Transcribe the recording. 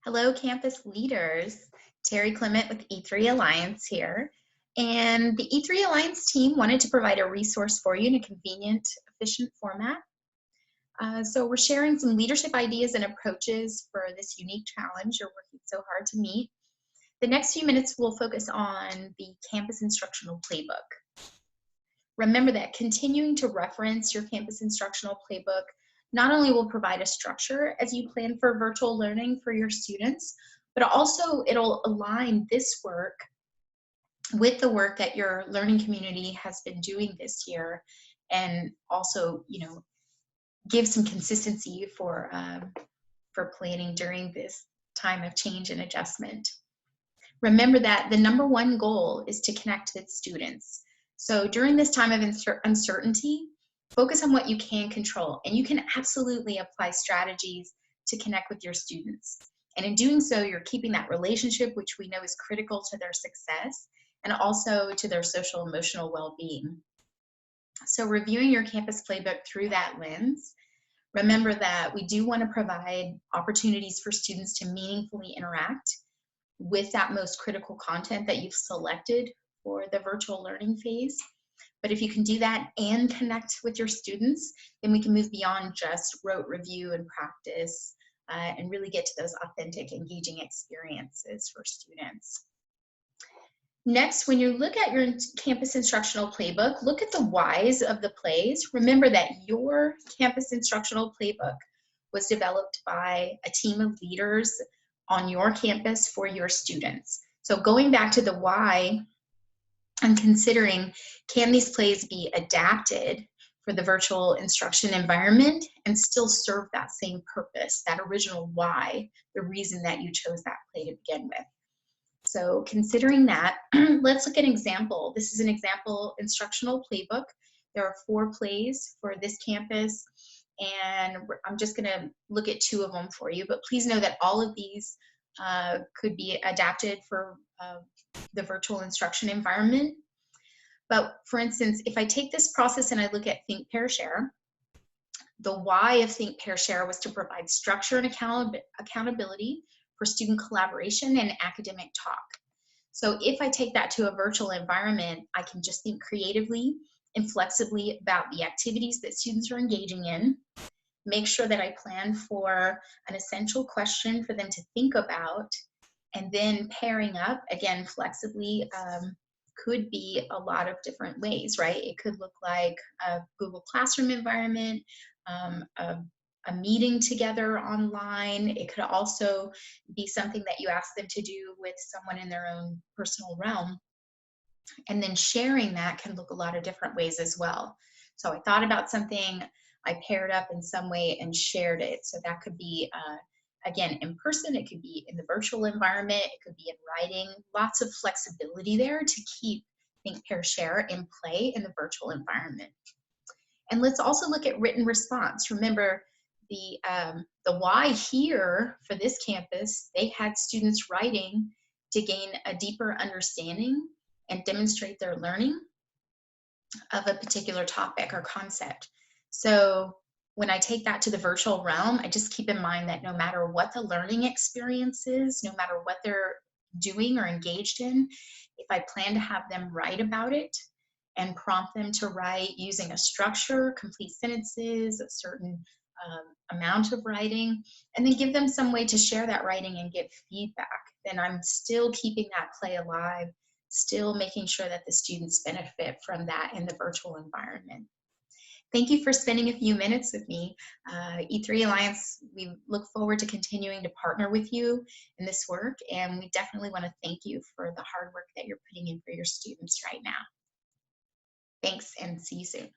Hello, campus leaders. Teri Clement with E3 Alliance here. And the E3 Alliance team wanted to provide a resource for you in a convenient, efficient format. So we're sharing some leadership ideas and approaches for this unique challenge you're working so hard to meet. The next few minutes will focus on the Campus Instructional Playbook. Remember that continuing to reference your Campus Instructional Playbook not only will provide a structure as you plan for virtual learning for your students, but also it'll align this work with the work that your learning community has been doing this year, and also, give some consistency for planning during this time of change and adjustment. Remember that the number one goal is to connect with students. So during this time of uncertainty, focus on what you can control, and you can absolutely apply strategies to connect with your students. And in doing so, you're keeping that relationship, which we know is critical to their success and also to their social emotional well-being. So reviewing your campus playbook through that lens, remember that we do want to provide opportunities for students to meaningfully interact with that most critical content that you've selected for the virtual learning phase. But if you can do that and connect with your students, then we can move beyond just rote review and practice and really get to those authentic, engaging experiences for students. Next, when you look at your Campus Instructional Playbook, look at the whys of the plays. Remember that your Campus Instructional Playbook was developed by a team of leaders on your campus for your students. So going back to the why and considering, can these plays be adapted for the virtual instruction environment and still serve that same purpose, that original why, the reason that you chose that play to begin with. So considering that, let's look at an example. This is an example instructional playbook. There are 4 plays for this campus, and I'm just gonna look at 2 of them for you, but please know that all of these could be adapted for the virtual instruction environment. But for instance, if I take this process and I look at Think, Pair, Share, the why of Think, Pair, Share was to provide structure and accountability for student collaboration and academic talk. So if I take that to a virtual environment, I can just think creatively and flexibly about the activities that students are engaging in, make sure that I plan for an essential question for them to think about, and then pairing up, again, flexibly, could be a lot of different ways, right? It could look like a Google Classroom environment, a meeting together online. It could also be something that you ask them to do with someone in their own personal realm. And then sharing that can look a lot of different ways as well. So I thought about something, I paired up in some way and shared it. So that could be, again, in person, it could be in the virtual environment, it could be in writing, lots of flexibility there to keep Think, Pair, Share in play in the virtual environment. And let's also look at written response. Remember, the why here for this campus, they had students writing to gain a deeper understanding and demonstrate their learning of a particular topic or concept. So when I take that to the virtual realm, I just keep in mind that no matter what the learning experience is, no matter what they're doing or engaged in, if I plan to have them write about it and prompt them to write using a structure, complete sentences, a certain amount of writing, and then give them some way to share that writing and get feedback, then I'm still keeping that play alive, still making sure that the students benefit from that in the virtual environment. Thank you for spending a few minutes with me. E3 Alliance, we look forward to continuing to partner with you in this work, and we definitely want to thank you for the hard work that you're putting in for your students right now. Thanks, and see you soon.